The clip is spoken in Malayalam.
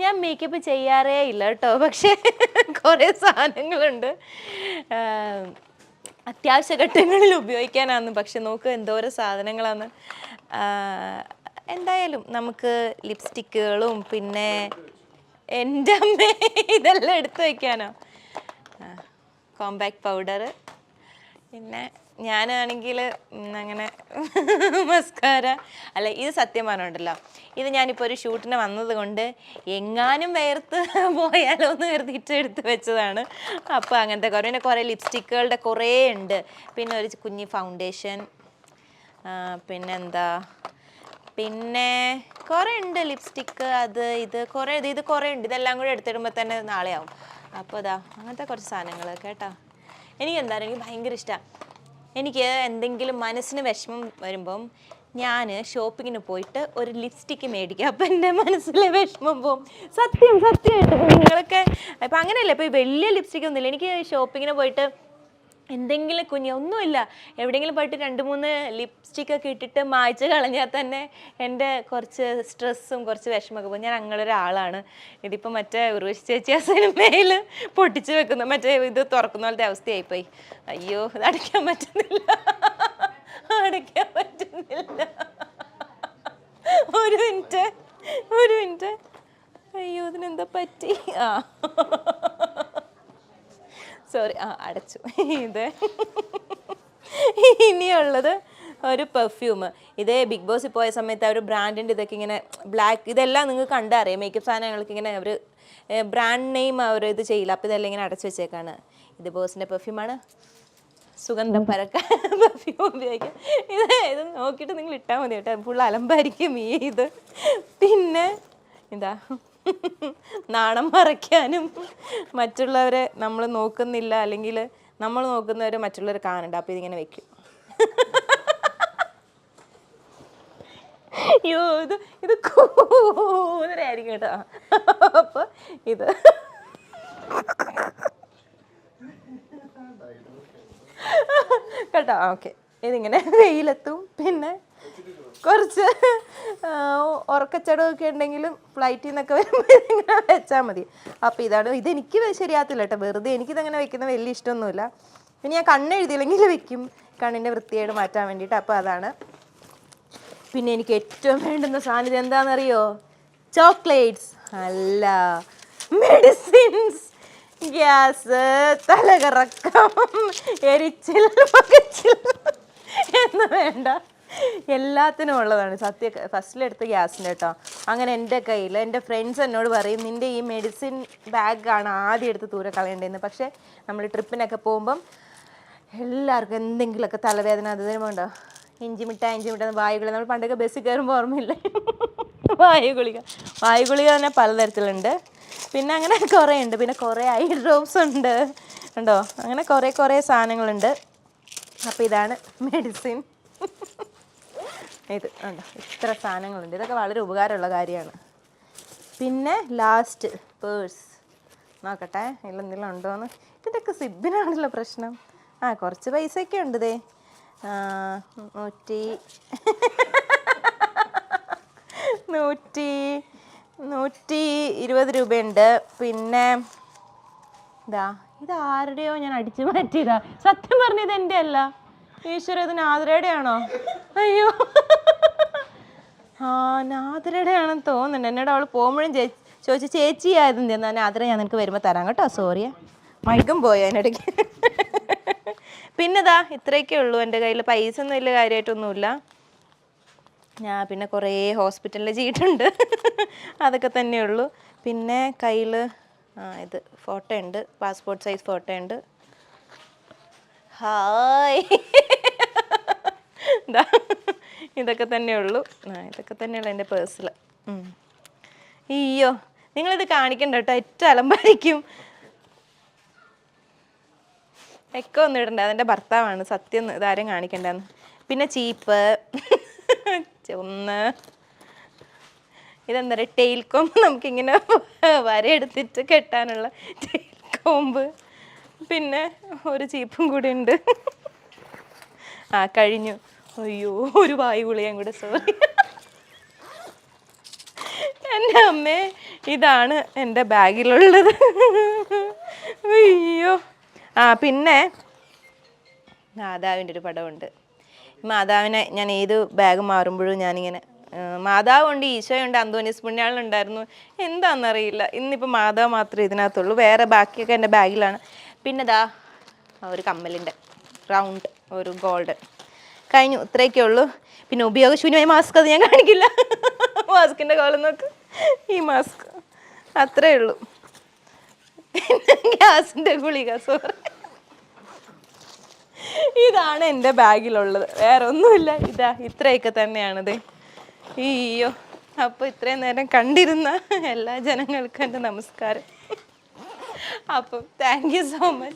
ഞാൻ മേക്കപ്പ് ചെയ്യാറേ ഇല്ല കേട്ടോ, പക്ഷേ കുറേ സാധനങ്ങളുണ്ട് അത്യാവശ്യ ഘട്ടങ്ങളിൽ ഉപയോഗിക്കാനാണ്. പക്ഷെ നോക്ക് എന്തോരം സാധനങ്ങളാണ്. എന്തായാലും നമുക്ക് ലിപ്സ്റ്റിക്കുകളും പിന്നെ എൻ്റെ അമ്മ ഇതെല്ലാം എടുത്ത് വയ്ക്കാനോ, കോമ്പാക്ട് പൗഡർ, പിന്നെ ഞാനാണെങ്കിൽ അങ്ങനെ മസ്കാര അല്ല, ഇത് സത്യം പറഞ്ഞിട്ടുണ്ടല്ലോ, ഇത് ഞാനിപ്പോൾ ഒരു ഷൂട്ടിന് വന്നത് കൊണ്ട് എങ്ങാനും വേർത്ത് പോയാലോ എന്ന് കരുതിയിട്ട് എടുത്ത് വെച്ചതാണ്. അപ്പോൾ അങ്ങനത്തെ കുറേ, പിന്നെ കുറേ ലിപ്സ്റ്റിക്കുകളുടെ കുറേ ഉണ്ട്, പിന്നെ ഒരു കുഞ്ഞി ഫൗണ്ടേഷൻ, പിന്നെന്താ, പിന്നെ കുറേ ഉണ്ട് ലിപ്സ്റ്റിക്ക്, അത് ഇത് കുറേ ഉണ്ട്. ഇതെല്ലാം കൂടെ എടുത്തിടുമ്പോൾ തന്നെ നാളെ ആവും. അപ്പോൾ അതാ അങ്ങനത്തെ കുറച്ച് സാധനങ്ങൾ കേട്ടോ. എനിക്ക് ഭയങ്കര ഇഷ്ടമാണ്. എനിക്ക് എന്തെങ്കിലും മനസ്സിന് വിഷമം വരുമ്പം ഞാൻ ഷോപ്പിങ്ങിന് പോയിട്ട് ഒരു ലിപ്സ്റ്റിക്ക് മേടിക്കുക, അപ്പം എൻ്റെ മനസ്സിലെ വിഷമം പോവും. സത്യമായിട്ട് നിങ്ങളൊക്കെ ഇപ്പം അങ്ങനെയല്ല, ഇപ്പോൾ വലിയ ലിപ്സ്റ്റിക്ക് ഒന്നുമില്ല. എനിക്ക് ഷോപ്പിങ്ങിന് പോയിട്ട് എന്തെങ്കിലും ഒന്നുമില്ല, എവിടെയെങ്കിലും പോയിട്ട് 2-3 ലിപ്സ്റ്റിക്കൊക്കെ ഇട്ടിട്ട് മായ്ച്ച് കളഞ്ഞാൽ തന്നെ എൻ്റെ കുറച്ച് സ്ട്രെസ്സും കുറച്ച് വിഷമമൊക്കെ പോകും. ഞാൻ അങ്ങനെ ഒരാളാണ്. ഇതിപ്പോൾ മറ്റേ ഉർവശി ചേച്ചി ആ സിനിമയിൽ പൊട്ടിച്ച് വെക്കുന്ന മറ്റേ ഇത് തുറക്കുന്ന പോലത്തെ അവസ്ഥയായിപ്പോയി. അയ്യോ, ഇത് അടയ്ക്കാൻ പറ്റുന്നില്ല. ഒരു മിനിറ്റ്. അയ്യോ, ഇതിനെന്താ പറ്റി? സോറി, അടച്ചു. ഇത് ഇനിയുള്ളത് ഒരു പെർഫ്യൂം. ഇതേ ബിഗ് ബോസിൽ പോയ സമയത്ത് അവർ ബ്രാൻഡിൻ്റെ ഇതൊക്കെ ഇങ്ങനെ ബ്ലാക്ക്, ഇതെല്ലാം നിങ്ങൾക്ക് കണ്ടറിയാം. മേക്കപ്പ് സാധനങ്ങൾക്ക് ഇങ്ങനെ അവർ ബ്രാൻഡ് നെയിം അവർ ഇത് ചെയ്യില്ല. അപ്പോൾ ഇതെല്ലാം ഇങ്ങനെ അടച്ചു വെച്ചേക്കാണ്. ഇത് ബോസിൻ്റെ പെർഫ്യൂമാണ്. സുഗന്ധം പരക്കാൻ പെർഫ്യൂം ഉപയോഗിക്കാം. ഇത് നോക്കിയിട്ട് നിങ്ങൾ ഇട്ടാൽ മതി കേട്ടോ, ഫുൾ അലമ്പായിരിക്കും ഇത്. പിന്നെ ഇതാ നാണം മറയ്ക്കാനും, മറ്റുള്ളവരെ നമ്മൾ നോക്കുന്നില്ല അല്ലെങ്കിൽ നമ്മൾ നോക്കുന്നവരെ മറ്റുള്ളവർ കാണണ്ട, അപ്പോൾ ഇതിങ്ങനെ വെക്കും. അയ്യോ, ഇത് കൂതരായിരിക്കും കേട്ടോ. അപ്പോൾ ഇത് കേട്ടോ. ഓക്കെ, ഇതിങ്ങനെ വെയിലെത്തും. പിന്നെ കുറച്ച് ഉറക്കച്ചടമൊക്കെ ഉണ്ടെങ്കിലും ഫ്ലൈറ്റിൽ നിന്നൊക്കെ വരുമ്പോൾ ഇങ്ങനെ വെച്ചാൽ മതി. അപ്പോൾ ഇതെനിക്ക് ശരിയാകത്തില്ല കേട്ടോ, വെറുതെ എനിക്കിതങ്ങനെ വെക്കുന്നത് വലിയ ഇഷ്ടമൊന്നുമില്ല. പിന്നെ ഞാൻ കണ്ണെഴുതിയില്ലെങ്കിൽ വെക്കും, കണ്ണിൻ്റെ വൃത്തിയേട് മാറ്റാൻ വേണ്ടിയിട്ട്. അപ്പോൾ അതാണ്. പിന്നെ എനിക്ക് ഏറ്റവും വേണ്ടുന്ന സാധനം എന്താണെന്നറിയോ? ചോക്ലേറ്റ്സ് അല്ല, മെഡിസിൻസ്. ഗ്യാസ്, തലകറക്കം, എരിച്ചിൽ, പകച്ചിൽ എന്ന് വേണ്ട, എല്ലാത്തിനും ഉള്ളതാണ്. ഫസ്റ്റിലെടുത്ത് ഗ്യാസിൻ്റെ കേട്ടോ. അങ്ങനെ എൻ്റെ കയ്യിൽ എൻ്റെ ഫ്രണ്ട്സ് എന്നോട് പറയും, നിൻ്റെ ഈ മെഡിസിൻ ബാഗാണ് ആദ്യം എടുത്ത് ദൂരെ കളയേണ്ടതെന്ന്. പക്ഷേ നമ്മൾ ട്രിപ്പിനൊക്കെ പോകുമ്പം എല്ലാവർക്കും എന്തെങ്കിലുമൊക്കെ തലവേദന അതിന് വേണ്ട ഇഞ്ചി മിഠായി വായുഗുളിക. നമ്മൾ പണ്ടൊക്കെ ബസ്സിൽ കയറുമ്പോൾ ഓർമ്മയില്ലേ, വായുഗുളിക തന്നെ പലതരത്തിലുണ്ട്. പിന്നെ അങ്ങനെ കുറേ ഉണ്ട്. പിന്നെ കുറേ ഐ ഡ്രോപ്സ് ഉണ്ട് ഉണ്ടോ, അങ്ങനെ കുറേ സാധനങ്ങളുണ്ട്. അപ്പോൾ ഇതാണ് മെഡിസിൻ. ഇത് ഉണ്ടോ, ഇത്ര സാധനങ്ങളുണ്ട്. ഇതൊക്കെ വളരെ ഉപകാരമുള്ള കാര്യമാണ്. പിന്നെ ലാസ്റ്റ് പേഴ്സ് നോക്കട്ടെ, ഇതിലെന്തെങ്കിലും ഉണ്ടോയെന്ന്. ഇതൊക്കെ സിബിനാണല്ലോ പ്രശ്നം. കുറച്ച് പൈസയൊക്കെ ഉണ്ട്. ദേ 120 രൂപയുണ്ട്. പിന്നെ ഇത് ആരുടെയോ ഞാൻ അടിച്ചു മാറ്റിയതാ. സത്യം പറഞ്ഞത് എൻ്റെ അല്ല. ഈശ്വര, ഇത് നാദ്രയുടെ ആണോ? അയ്യോ, നാദ്രയുടെ ആണെന്ന് തോന്നുന്നുണ്ട്. എന്നോട് അവൾ പോകുമ്പോഴും ചോദിച്ചു, ചേച്ചി ആയതെന്ത് എന്നാൽ നാദ്ര ഞാൻ നിനക്ക് വരുമ്പോൾ തരാം കേട്ടോ. സോറിയാ, മൈക്കും പോയോ അതിനിടയ്ക്ക്. പിന്നെ ഇത്രയൊക്കെ ഉള്ളൂ എൻ്റെ കയ്യിൽ. പൈസ ഒന്നും വലിയ കാര്യമായിട്ടൊന്നുമില്ല. പിന്നെ കുറേ ഹോസ്പിറ്റലിൽ ചീട്ടുണ്ട്, അതൊക്കെ തന്നെയുള്ളൂ. പിന്നെ കയ്യിൽ ഇത് ഫോട്ടോ ഉണ്ട്, പാസ്പോർട്ട് സൈസ് ഫോട്ടോ ഉണ്ട്. ഹായ്, ഇതൊക്കെ തന്നെയുള്ളൂ. ഇതൊക്കെ തന്നെയുള്ളൂ എൻ്റെ പേഴ്സിൽ. അയ്യോ, നിങ്ങളിത് കാണിക്കണ്ട കേട്ടോ, ഏറ്റവും അലമ്പായിരിക്കും. ഒക്കെ ഒന്നും ഇടണ്ട, അതെൻ്റെ ഭർത്താവാണ്. സത്യം ഇതാരും കാണിക്കണ്ടെന്ന്. പിന്നെ ചീപ്പ് ഇതെന്താ പറയുക, ടെയിൽ കോമ്പ്. നമുക്കിങ്ങനെ വരയെടുത്തിട്ട് കെട്ടാനുള്ള ടെയിൽ കോമ്പ്. പിന്നെ ഒരു ചീപ്പും കൂടി ഉണ്ട്. കഴിഞ്ഞു. അയ്യോ, ഒരു വായു ഗുളികയും കൂടെ. സോറി, എൻ്റെ അമ്മേ, ഇതാണ് എൻ്റെ ബാഗിലുള്ളത്. അയ്യോ. പിന്നെ മാതാവിൻ്റെ ഒരു പടമുണ്ട്. മാതാവിനെ ഞാൻ ഏത് ബാഗ് മാറുമ്പോഴും ഞാനിങ്ങനെ മാതാവുണ്ട്, ഈശോയുണ്ട്, അന്തോണീസ് പുണ്യാളനുണ്ടായിരുന്നു, എന്താണെന്നറിയില്ല. ഇന്നിപ്പോൾ മാതാവ് മാത്രമേ ഇതിനകത്തുള്ളൂ, വേറെ ബാക്കിയൊക്കെ എൻ്റെ ബാഗിലാണ്. പിന്നെ ദാ ഒരു കമ്മലിൻ്റെ റൗണ്ട് ഒരു ഗോൾഡ്. കഴിഞ്ഞു, ഇത്രയൊക്കെ ഉള്ളൂ. പിന്നെ ഉപയോഗശൂന്യമായ മാസ്ക്, അത് ഞാൻ കാണിക്കില്ല. മാസ്കിൻ്റെ കോലം നോക്ക്, ഈ മാസ്ക് അത്രേ ഉള്ളൂ. ഗ്യാസിൻ്റെ ഗുളിക, സോറി. ഇതാണ് എൻ്റെ ബാഗിലുള്ളത്, വേറെ ഒന്നുമില്ല. ഇത്രയൊക്കെ തന്നെയാണത്. അയ്യോ. അപ്പോൾ ഇത്രയും നേരം കണ്ടിരുന്ന എല്ലാ ജനങ്ങൾക്കും എൻ്റെ നമസ്കാരം. അപ്പം താങ്ക് യു സോ മച്ച്.